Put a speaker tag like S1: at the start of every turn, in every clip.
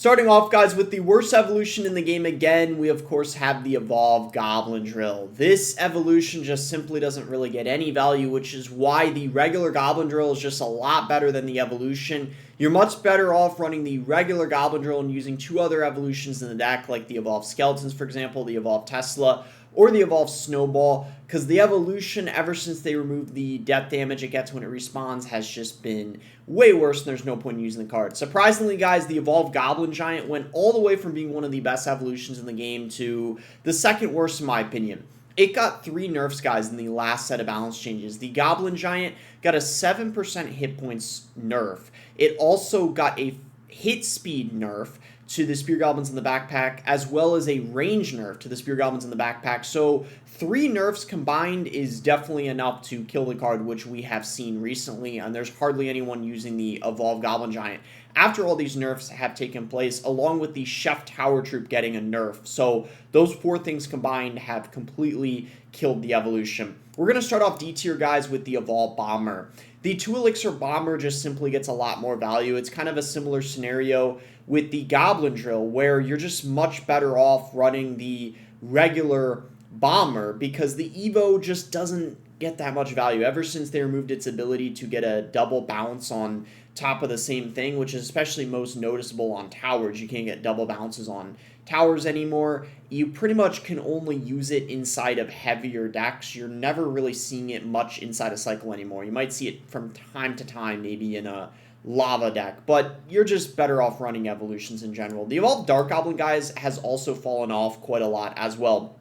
S1: Starting off, guys, with the worst evolution in the game again, we of course have the Evolved Goblin Drill. This evolution just simply doesn't really get any value, which is why the regular Goblin Drill is just a lot better than the evolution. You're much better off running the regular Goblin Drill and using two other evolutions in the deck, like the Evolved Skeletons, for example, the Evolved Tesla, or the Evolved Snowball, because the evolution, ever since they removed the death damage it gets when it respawns, has just been way worse, and there's no point in using the card. Surprisingly, guys, the Evolved Goblin Giant went all the way from being one of the best evolutions in the game to the second worst, in my opinion. It got 3 nerfs, guys, in the last set of balance changes. The Goblin Giant got a 7% hit points nerf. It also got a hit speed nerf to the Spear Goblins in the backpack, as well as a range nerf to the Spear Goblins in the backpack. So 3 nerfs combined is definitely enough to kill the card, which we have seen recently, and there's hardly anyone using the Evolved Goblin Giant after all these nerfs have taken place, along with the Chef Tower Troop getting a nerf. So those 4 things combined have completely killed the evolution. We're going to start off D tier, guys, with the Evolved Bomber. The 2 Elixir Bomber just simply gets a lot more value. It's kind of a similar scenario with the Goblin Drill, where you're just much better off running the regular Bomber because the Evo just doesn't get that much value ever since they removed its ability to get a double bounce on top of the same thing, which is especially most noticeable on towers. You can't get double bounces on towers anymore. You pretty much can only use it inside of heavier decks. You're never really seeing it much inside a cycle anymore. You might see it from time to time, maybe in a lava deck, but you're just better off running evolutions in general. The Evolved Dark Goblin, guys, has also fallen off quite a lot as well.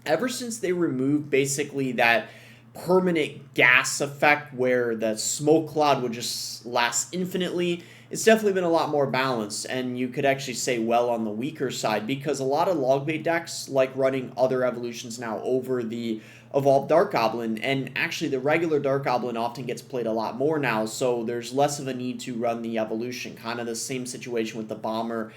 S1: Ever since they removed basically that permanent gas effect where the smoke cloud would just last infinitely, it's definitely been a lot more balanced, and you could actually say well on the weaker side, because a lot of log bait decks like running other evolutions now over the Evolved Dark Goblin, and actually the regular Dark Goblin often gets played a lot more now, so there's less of a need to run the evolution. Kind of the same situation with the Bomber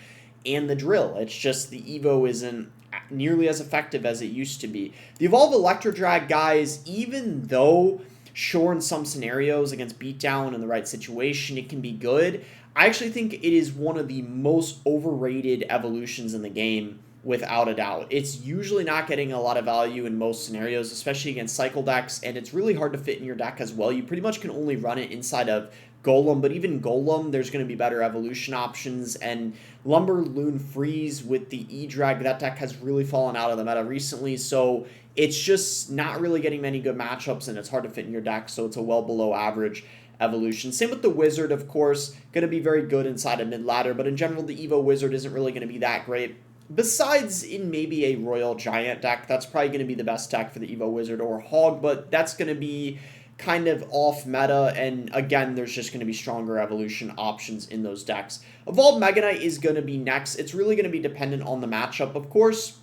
S1: and the Drill. It's just the Evo isn't nearly as effective as it used to be. The Evolved Electro Drag, guys, even though sure in some scenarios against beatdown in the right situation it can be good, I actually think it is one of the most overrated evolutions in the game, without a doubt. It's usually not getting a lot of value in most scenarios, especially against cycle decks, and it's really hard to fit in your deck as well. You pretty much can only run it inside of Golem, but even Golem, there's going to be better evolution options, and Lumber Loon Freeze with the E-Drag, that deck has really fallen out of the meta recently, so it's just not really getting many good matchups, and it's hard to fit in your deck, so it's a well below average evolution. Same with the Wizard, of course, going to be very good inside of mid-ladder, but in general, the Evo Wizard isn't really going to be that great. Besides in maybe a Royal Giant deck, that's probably going to be the best deck for the Evo Wizard, or Hog, but that's going to be kind of off meta, and again, there's just going to be stronger evolution options in those decks. Evolved Mega Knight is going to be next. It's really going to be dependent on the matchup, of course.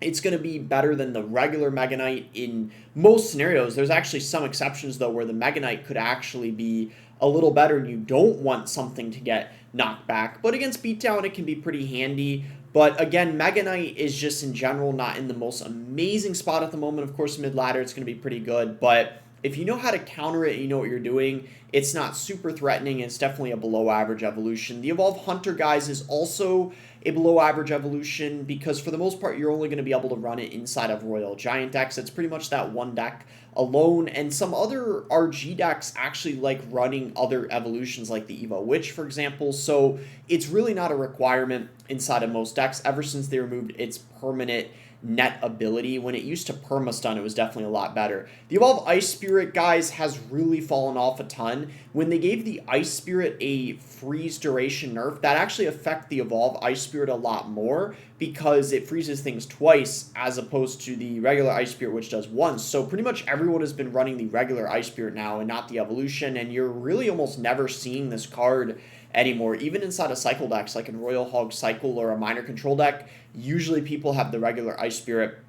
S1: It's going to be better than the regular Mega Knight in most scenarios. There's actually some exceptions, though, where the Mega Knight could actually be a little better and you don't want something to get knocked back. But against beatdown, it can be pretty handy. But again, Mega Knight is just in general not in the most amazing spot at the moment. Of course, mid-ladder, it's going to be pretty good. But if you know how to counter it and you know what you're doing, it's not super threatening. It's definitely a below-average evolution. The Evolved Hunter, guys, is also a below-average evolution because for the most part, you're only going to be able to run it inside of Royal Giant decks. It's pretty much that one deck alone, and some other RG decks actually like running other evolutions like the Evo Witch, for example, so it's really not a requirement inside of most decks ever since they removed its permanent net ability. When it used to perma-stun, it was definitely a lot better. The Evolved Ice Spirit, guys, has really fallen off a ton. When they gave the Ice Spirit a freeze duration nerf, that actually affected the Evolved Ice Spirit a lot more because it freezes things twice as opposed to the regular Ice Spirit, which does once. So pretty much everyone has been running the regular Ice Spirit now and not the evolution, and you're really almost never seeing this card anymore. Even inside of cycle decks, like in Royal Hog Cycle or a Minor Control deck, usually people have the regular Ice Spirit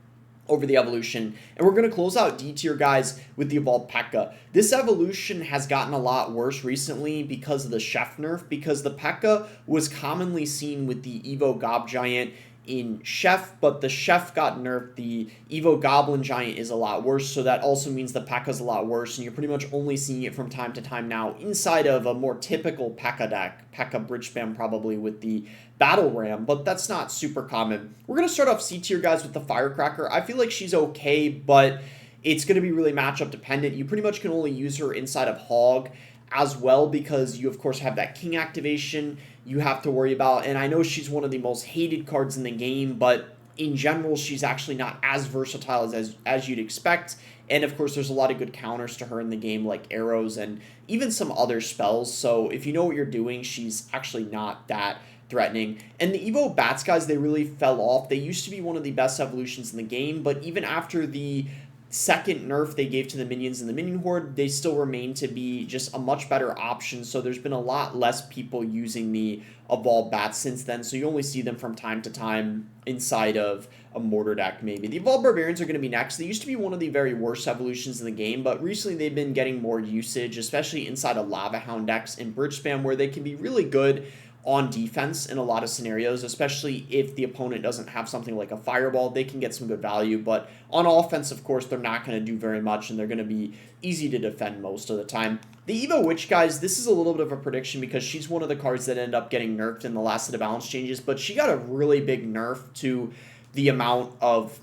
S1: over the evolution. And we're going to close out D tier, guys, with the Evolved P.E.K.K.A. This evolution has gotten a lot worse recently because of the Chef nerf, because the P.E.K.K.A. was commonly seen with the Evo Gob Giant in Chef, but the Chef got nerfed. The Evo Goblin Giant is a lot worse, so that also means the P.E.K.K.A. is a lot worse, and you're pretty much only seeing it from time to time now inside of a more typical P.E.K.K.A. deck. P.E.K.K.A. Bridge Spam probably with the Battle Ram, but that's not super common. We're going to start off C tier, guys, with the Firecracker. I feel like she's okay, but it's going to be really matchup dependent. You pretty much can only use her inside of Hog as well because you, of course, have that King activation you have to worry about. And I know she's one of the most hated cards in the game, but in general, she's actually not as versatile as you'd expect. And of course, there's a lot of good counters to her in the game, like arrows and even some other spells. So if you know what you're doing, she's actually not that threatening. And the Evo Bats, guys, they really fell off. They used to be one of the best evolutions in the game, but even after the second nerf they gave to the minions in the minion horde, they still remain to be just a much better option. So there's been a lot less people using the evolved bats since then, so you only see them from time to time inside of a mortar deck maybe. The evolved barbarians are going to be next. They used to be one of the very worst evolutions in the game, but recently they've been getting more usage, especially inside of lava hound decks and bridge spam, where they can be really good on defense in a lot of scenarios, especially if the opponent doesn't have something like a fireball. They can get some good value, but on offense, of course, they're not going to do very much, and they're going to be easy to defend most of the time. The Evo Witch, guys, this is a little bit of a prediction because she's one of the cards that end up getting nerfed in the last set of balance changes, but she got a really big nerf to the amount of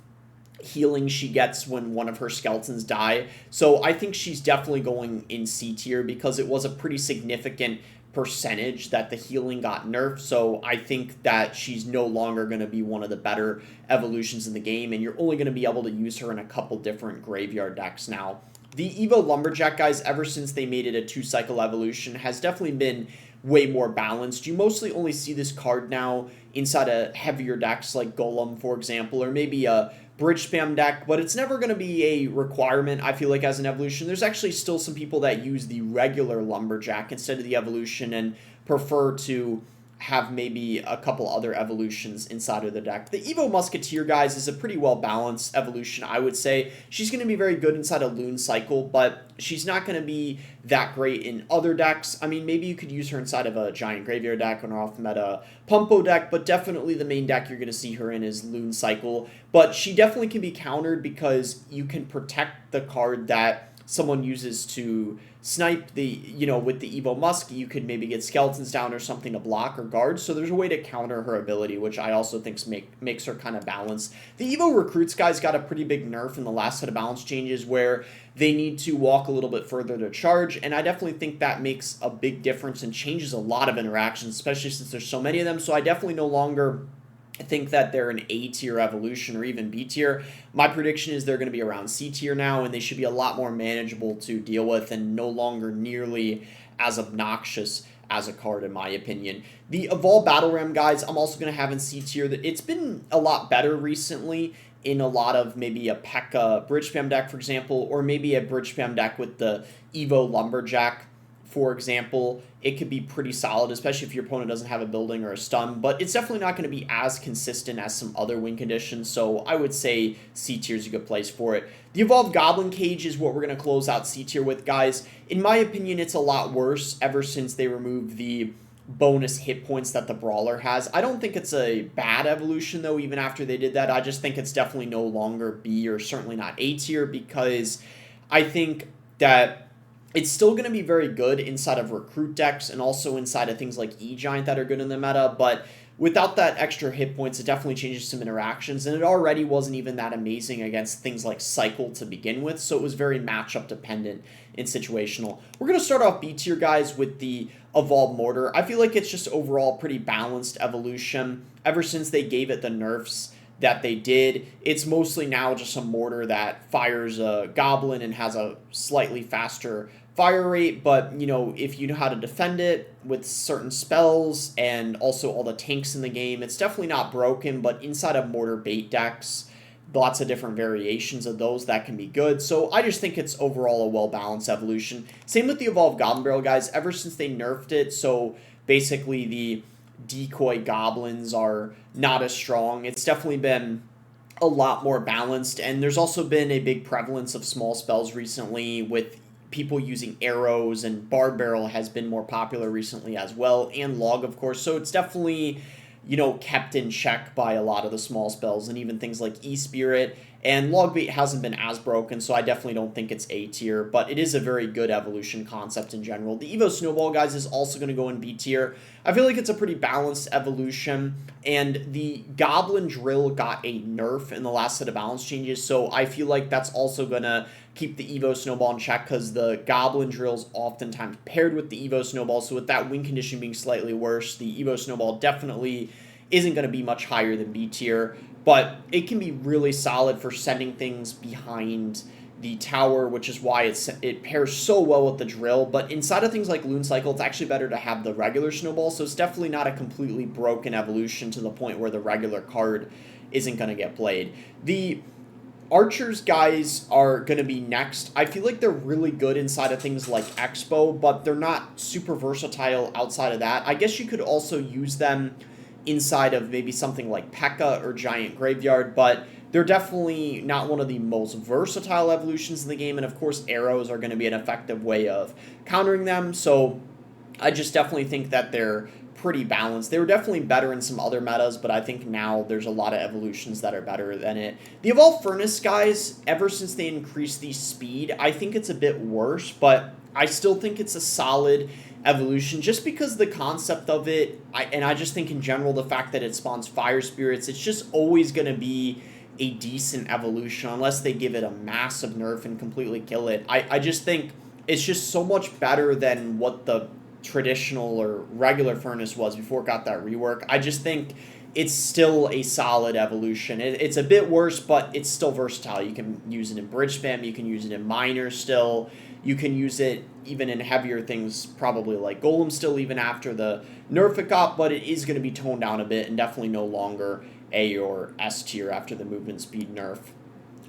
S1: healing she gets when one of her skeletons die. So I think she's definitely going in C tier because it was a pretty significant percentage that the healing got nerfed. So I think that she's no longer going to be one of the better evolutions in the game, and you're only going to be able to use her in a couple different graveyard decks now. The Evo Lumberjack, guys, ever since they made it a 2-cycle evolution, has definitely been way more balanced. You mostly only see this card now inside of heavier decks like Golem, for example, or maybe a bridge spam deck, but it's never going to be a requirement, I feel like, as an evolution. There's actually still some people that use the regular Lumberjack instead of the evolution and prefer to have maybe a couple other evolutions inside of the deck. The Evo Musketeer, guys, is a pretty well-balanced evolution, I would say. She's going to be very good inside a Loon Cycle, but she's not going to be that great in other decks. I mean, maybe you could use her inside of a Giant Graveyard deck or an off-meta Pumpo deck, but definitely the main deck you're going to see her in is Loon Cycle. But she definitely can be countered because you can protect the card that someone uses to snipe the, with the Evo Musk, you could maybe get skeletons down or something to block or guard. So there's a way to counter her ability, which I also think makes her kind of balanced. The Evo Recruits, guys, got a pretty big nerf in the last set of balance changes where they need to walk a little bit further to charge, and I definitely think that makes a big difference and changes a lot of interactions, especially since there's so many of them. So I definitely no longer think that they're an A tier evolution or even B tier. My prediction is they're going to be around C tier now, and they should be a lot more manageable to deal with and no longer nearly as obnoxious as a card, in my opinion. The Evolved Battle Ram, guys, I'm also going to have in C tier. It's been a lot better recently in a lot of maybe a P.E.K.K.A. bridge spam deck, for example, or maybe a bridge spam deck with the Evo Lumberjack, for example. It could be pretty solid, especially if your opponent doesn't have a building or a stun, but it's definitely not going to be as consistent as some other win conditions, so I would say C tier is a good place for it. The Evolved Goblin Cage is what we're going to close out C tier with, guys. In my opinion, it's a lot worse ever since they removed the bonus hit points that the Brawler has. I don't think it's a bad evolution, though, even after they did that. I just think it's definitely no longer B or certainly not A tier because I think that it's still going to be very good inside of recruit decks and also inside of things like E-Giant that are good in the meta, but without that extra hit points, it definitely changes some interactions, and it already wasn't even that amazing against things like Cycle to begin with, so it was very matchup dependent and situational. We're going to start off B tier, guys, with the Evolved Mortar. I feel like it's just overall pretty balanced evolution. Ever since they gave it the nerfs that they did, it's mostly now just a mortar that fires a goblin and has a slightly faster fire rate, but if you know how to defend it with certain spells and also all the tanks in the game, it's definitely not broken. But inside of mortar bait decks, lots of different variations of those that can be good. So I just think it's overall a well-balanced evolution. Same with the Evolved Goblin Barrel, guys. Ever since they nerfed it, so basically the decoy goblins are not as strong, it's definitely been a lot more balanced. And there's also been a big prevalence of small spells recently with people using arrows, and Barb Barrel has been more popular recently as well, and Log, of course. So it's definitely, kept in check by a lot of the small spells and even things like E-Spirit. And Logbait hasn't been as broken, so I definitely don't think it's A tier, but it is a very good evolution concept in general. The Evo Snowball, guys, is also going to go in B tier. I feel like it's a pretty balanced evolution, and the Goblin Drill got a nerf in the last set of balance changes, so I feel like that's also going to keep the Evo Snowball in check, because the Goblin Drill's oftentimes paired with the Evo Snowball, so with that win condition being slightly worse, the Evo Snowball definitely isn't going to be much higher than B tier, but it can be really solid for sending things behind the tower, which is why it pairs so well with the drill. But inside of things like Loon Cycle, it's actually better to have the regular Snowball, so it's definitely not a completely broken evolution to the point where the regular card isn't going to get played. The Archers, guys, are going to be next. I feel like they're really good inside of things like Expo, but they're not super versatile outside of that. I guess you could also use them inside of maybe something like P.E.K.K.A. or Giant Graveyard, but they're definitely not one of the most versatile evolutions in the game, and of course arrows are going to be an effective way of countering them, so I just definitely think that they're pretty balanced. They were definitely better in some other metas, but I think now there's a lot of evolutions that are better than it. The Evolved Furnace, guys, ever since they increased the speed, I think it's a bit worse, but I still think it's a solid evolution just because the concept of it, and I just think in general the fact that it spawns fire spirits, it's just always going to be a decent evolution unless they give it a massive nerf and completely kill it. I just think it's just so much better than what the traditional or regular furnace was before it got that rework. I just think it's still a solid evolution. It's a bit worse, but it's still versatile. You can use it in bridge spam, you can use it in miner still, you can use it even in heavier things, probably like Golem still, even after the nerf it got, but it is going to be toned down a bit and definitely no longer A or S tier after the movement speed nerf.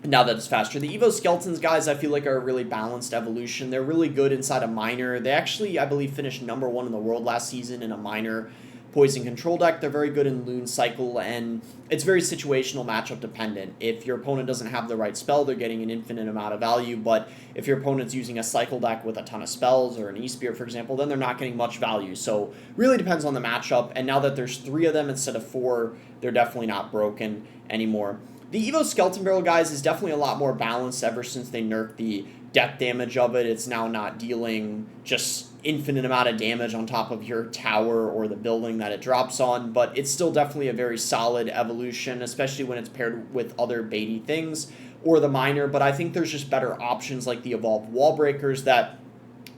S1: Now that it's faster. The Evo Skeletons, guys, I feel like are a really balanced evolution. They're really good inside a miner. They actually, I believe, finished #1 in the world last season in a miner poison control deck. They're very good in Loon Cycle, and it's very situational, matchup dependent. If your opponent doesn't have the right spell, they're getting an infinite amount of value, but if your opponent's using a cycle deck with a ton of spells, or an E-Spirit, for example, then they're not getting much value. So really depends on the matchup, and now that there's 3 of them instead of 4, they're definitely not broken anymore. The Evo Skeleton Barrel, guys, is definitely a lot more balanced ever since they nerfed the death damage of it. It's now not dealing just infinite amount of damage on top of your tower or the building that it drops on, but it's still definitely a very solid evolution, especially when it's paired with other baity things or the miner. But I think there's just better options like the Evolved Wall Breakers that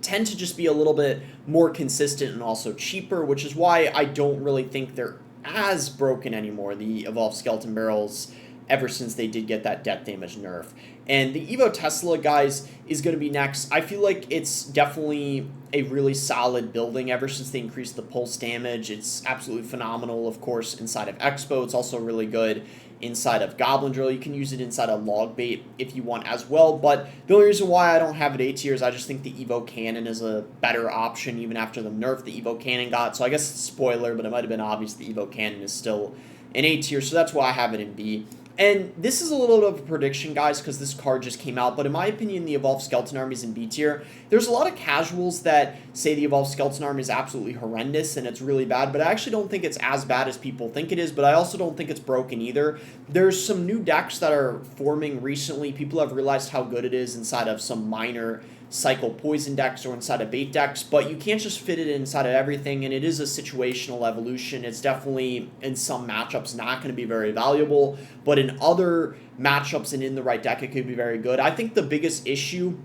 S1: tend to just be a little bit more consistent and also cheaper, which is why I don't really think they're as broken anymore, the Evolved Skeleton Barrels, ever since they did get that death damage nerf. And the Evo Tesla, guys, is going to be next. I feel like it's definitely a really solid building ever since they increased the pulse damage. It's absolutely phenomenal, of course, inside of Expo. It's also really good inside of Goblin Drill. You can use it inside of Logbait if you want as well, but the only reason why I don't have it A tier is I just think the Evo Cannon is a better option even after the nerf the Evo Cannon got. So I guess it's a spoiler, but it might have been obvious the Evo Cannon is still an A tier, so that's why I have it in B. And this is a little bit of a prediction, guys, because this card just came out, but in my opinion, the Evolved Skeleton Army is in B tier. There's a lot of casuals that say the Evolved Skeleton Army is absolutely horrendous and it's really bad, but I actually don't think it's as bad as people think it is, but I also don't think it's broken either. There's some new decks that are forming recently. People have realized how good it is inside of some minor cycle poison decks or inside of bait decks, but you can't just fit it inside of everything, and it is a situational evolution. It's definitely in some matchups not going to be very valuable, but in other matchups and in the right deck it could be very good. I think the biggest issue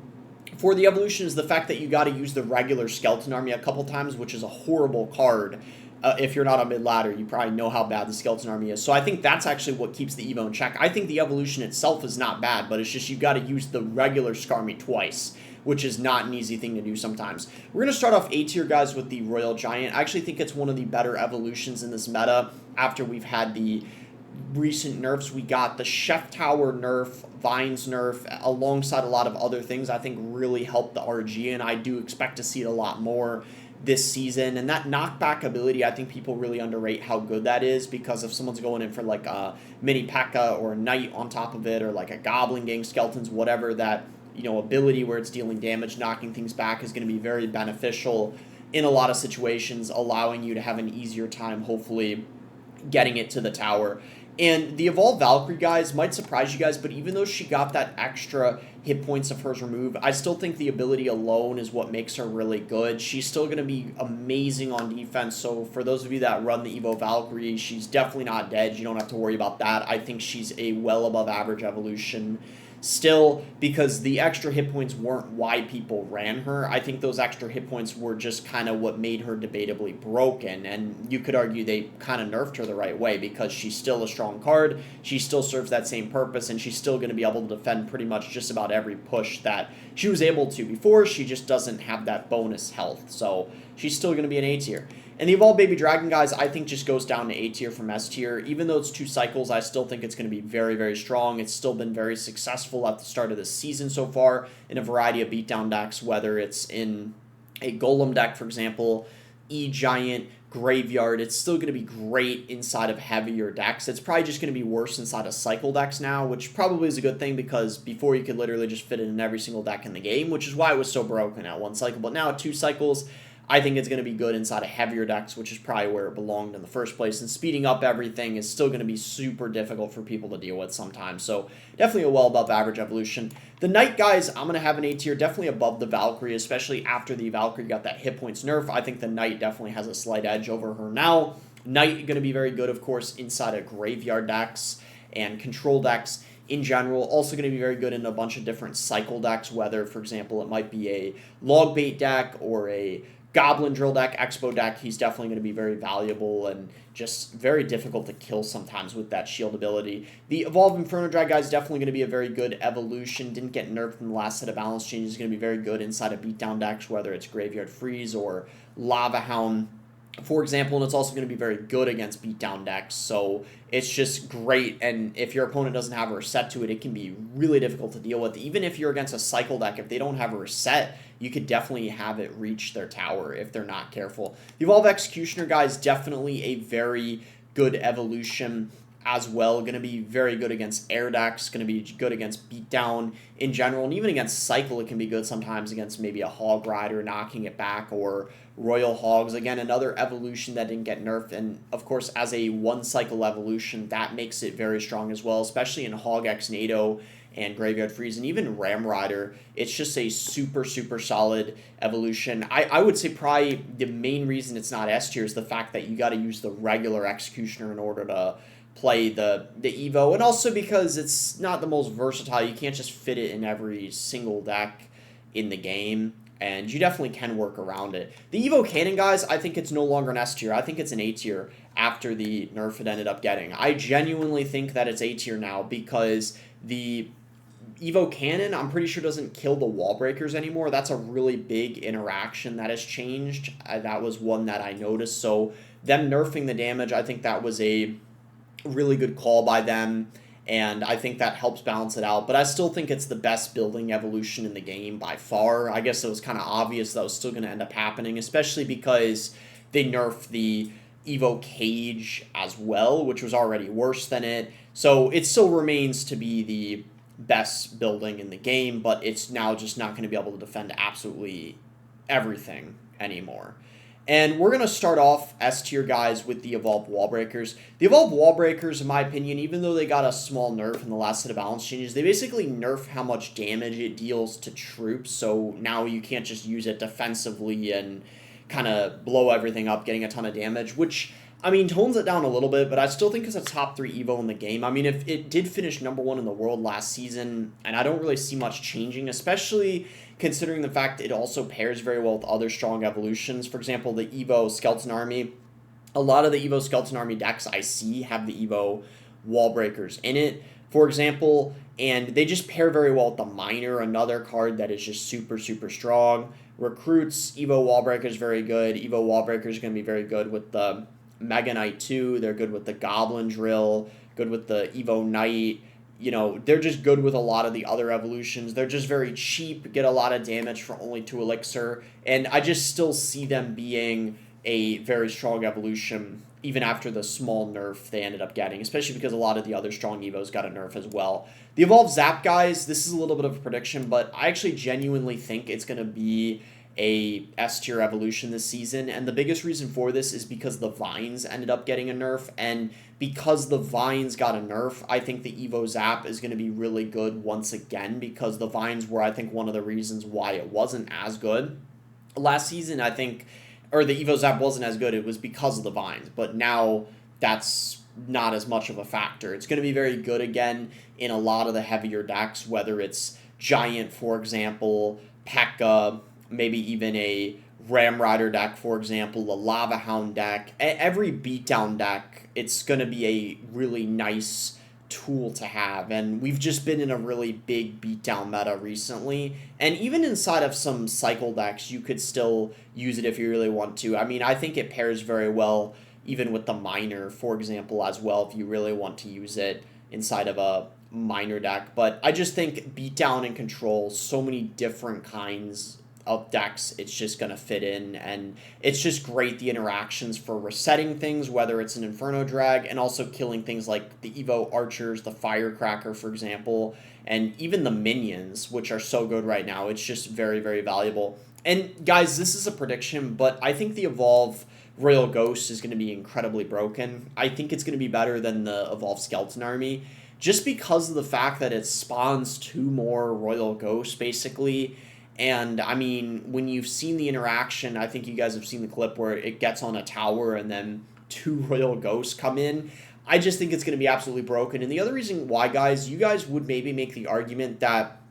S1: for the evolution is the fact that you got to use the regular Skeleton Army a couple times, which is a horrible card. If you're not on mid-ladder, you probably know how bad the Skeleton Army is. So I think that's actually what keeps the Evo in check. I think the evolution itself is not bad, but it's just you got to use the regular Skarmy twice, which is not an easy thing to do sometimes. We're going to start off A tier, guys, with the Royal Giant. I actually think it's one of the better evolutions in this meta after we've had the recent nerfs. We got the Chef Tower nerf, Vines nerf, alongside a lot of other things I think really helped the RG, and I do expect to see it a lot more this season. And that knockback ability, I think people really underrate how good that is, because if someone's going in for like a mini P.E.K.K.A. or a Knight on top of it, or like a Goblin Gang Skeletons, whatever, that ability where it's dealing damage, knocking things back is going to be very beneficial in a lot of situations, allowing you to have an easier time, hopefully, getting it to the tower. And the Evolved Valkyrie, guys, might surprise you guys, but even though she got that extra hit points of hers removed, I still think the ability alone is what makes her really good. She's still going to be amazing on defense, so for those of you that run the Evo Valkyrie, she's definitely not dead. You don't have to worry about that. I think she's a well above average evolution still, because the extra hit points weren't why people ran her. I think those extra hit points were just kind of what made her debatably broken, and you could argue they kind of nerfed her the right way, because she's still a strong card, she still serves that same purpose, and she's still going to be able to defend pretty much just about every push that she was able to before. She just doesn't have that bonus health, so she's still going to be an A tier. And the Evolved Baby Dragon, guys, I think just goes down to A tier from S tier. Even though it's 2 cycles, I still think it's going to be very, very strong. It's still been very successful at the start of the season so far in a variety of beatdown decks, whether it's in a Golem deck, for example, E-Giant, Graveyard. It's still going to be great inside of heavier decks. It's probably just going to be worse inside of cycle decks now, which probably is a good thing, because before you could literally just fit it in every single deck in the game, which is why it was so broken at 1 cycle. But now at 2 cycles, I think it's going to be good inside of heavier decks, which is probably where it belonged in the first place. And speeding up everything is still going to be super difficult for people to deal with sometimes. So definitely a well above average evolution. The Knight, guys, I'm going to have an A tier, definitely above the Valkyrie, especially after the Valkyrie got that hit points nerf. I think the Knight definitely has a slight edge over her now. Knight going to be very good, of course, inside of graveyard decks and control decks in general. Also going to be very good in a bunch of different cycle decks, whether, for example, it might be a log bait deck or a Goblin Drill deck, Expo deck. He's definitely going to be very valuable and just very difficult to kill sometimes with that shield ability. The Evolved Inferno Drag, guy, is definitely going to be a very good evolution. Didn't get nerfed in the last set of balance changes. He's going to be very good inside of beatdown decks, whether it's Graveyard Freeze or Lava Hound, for example, and it's also going to be very good against beatdown decks, so it's just great. And if your opponent doesn't have a reset to it, it can be really difficult to deal with. Even if you're against a cycle deck, if they don't have a reset, you could definitely have it reach their tower if they're not careful. The Evolved Executioner, guys, definitely a very good evolution as well. Going to be very good against air decks, going to be good against beatdown in general, and even against cycle it can be good sometimes against maybe a Hog Rider knocking it back, or Royal Hogs. Again, another evolution that didn't get nerfed, and of course as a 1 cycle evolution, that makes it very strong as well, especially in Hog X NATO and Graveyard Freeze, and even Ram Rider. It's just a super, super solid evolution. I would say probably the main reason it's not S tier is the fact that you got to use the regular Executioner in order to play the Evo, and also because it's not the most versatile. You can't just fit it in every single deck in the game, and you definitely can work around it. The Evo Cannon, guys, I think it's no longer an S tier. I think it's an A tier after the nerf it ended up getting. I genuinely think that it's A tier now, because the Evo Cannon, I'm pretty sure, doesn't kill the wall breakers anymore. That's a really big interaction that has changed. That was one that I noticed. So them nerfing the damage, I think that was a really good call by them, and I think that helps balance it out. But I still think it's the best building evolution in the game by far. I guess it was kind of obvious that was still going to end up happening, especially because they nerfed the Evo Cage as well, which was already worse than it. So it still remains to be the best building in the game, but it's now just not going to be able to defend absolutely everything anymore. And we're going to start off S tier, guys, with the Evolved Wall Breakers. The Evolved Wall Breakers, in my opinion, even though they got a small nerf in the last set of balance changes, they basically nerf how much damage it deals to troops. So now you can't just use it defensively and kind of blow everything up, getting a ton of damage, which, I mean, tones it down a little bit, but I still think it's a top 3 Evo in the game. I mean, if it did finish #1 in the world last season, and I don't really see much changing, especially considering the fact it also pairs very well with other strong evolutions. For example, the Evo Skeleton Army. A lot of the Evo Skeleton Army decks I see have the Evo Wall Breakers in it, for example, and they just pair very well with the Miner, another card that is just super, super strong. Recruits, Evo Wall Breakers, very good. Evo Wall Breakers are going to be very good with the Mega Knight 2. They're good with the Goblin Drill, good with the Evo Knight. You know, they're just good with a lot of the other evolutions. They're just very cheap, get a lot of damage for only 2 elixir, and I just still see them being a very strong evolution even after the small nerf they ended up getting, especially because a lot of the other strong Evos got a nerf as well. The Evolved Zap, guys, this is a little bit of a prediction, but I actually genuinely think it's going to be a S tier evolution this season, and the biggest reason for this is because the Vines ended up getting a nerf, and because the Vines got a nerf, I think the Evo Zap is going to be really good once again, because the Vines were, I think, one of the reasons why it wasn't as good last season. I think, or the Evo Zap wasn't as good, it was because of the Vines, but now that's not as much of a factor. It's going to be very good again in a lot of the heavier decks, whether it's Giant, for example, P.E.K.K.A, maybe even a Ram Rider deck, for example, a Lava Hound deck. Every beatdown deck, it's going to be a really nice tool to have, and we've just been in a really big beatdown meta recently, and even inside of some cycle decks, you could still use it if you really want to. I mean, I think it pairs very well even with the Miner, for example, as well, if you really want to use it inside of a Miner deck. But I just think beatdown and control, so many different kinds of decks, it's just going to fit in, and it's just great, the interactions for resetting things, whether it's an Inferno Drag, and also killing things like the Evo Archers, the Firecracker, for example, and even the minions, which are so good right now. It's just very, very valuable. And guys, this is a prediction, but I think the Evolve Royal Ghost is going to be incredibly broken. I think it's going to be better than the Evolve Skeleton Army, just because of the fact that it spawns 2 more Royal Ghosts, basically. And, I mean, when you've seen the interaction, I think you guys have seen the clip where it gets on a tower and then 2 Royal Ghosts come in. I just think it's going to be absolutely broken. And the other reason why, guys, you guys would maybe make the argument that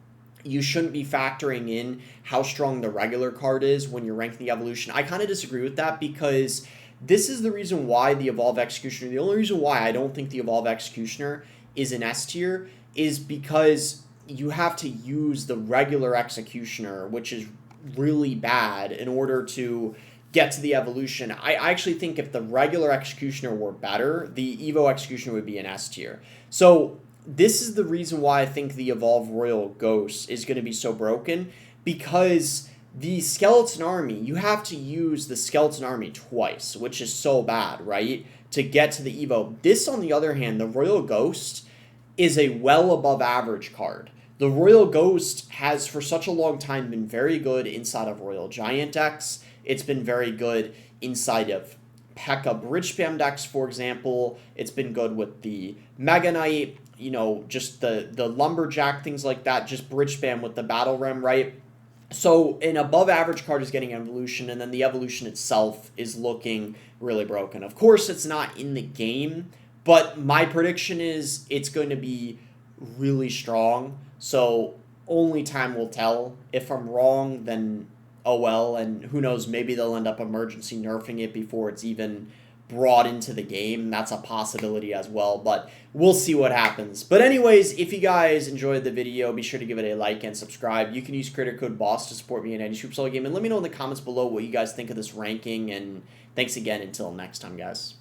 S1: you shouldn't be factoring in how strong the regular card is when you're ranking the evolution. I kind of disagree with that, because this is the reason why the Evolve Executioner, the only reason why I don't think the Evolve Executioner is an S tier is because you have to use the regular Executioner, which is really bad, in order to get to the evolution. I actually think if the regular Executioner were better, the Evo Executioner would be an S tier. So this is the reason why I think the Evolve Royal Ghost is going to be so broken, because the Skeleton Army, you have to use the Skeleton Army twice, which is so bad, right, to get to the Evo. This, on the other hand, the Royal Ghost is a well above average card. The Royal Ghost has, for such a long time, been very good inside of Royal Giant decks. It's been very good inside of P.E.K.K.A bridge spam decks, for example. It's been good with the Mega Knight, you know, just the Lumberjack, things like that, just bridge spam with the Battle Ram, right? So an above average card is getting evolution, and then the evolution itself is looking really broken. Of course, it's not in the game, but my prediction is it's going to be really strong. So only time will tell. If I'm wrong, then oh well, and who knows, maybe they'll end up emergency nerfing it before it's even brought into the game. That's a possibility as well, but we'll see what happens. But anyways, if you guys enjoyed the video, be sure to give it a like and subscribe. You can use creator code BOSS to support me in any Supercell game, and let me know in the comments below what you guys think of this ranking, and thanks again until next time, guys.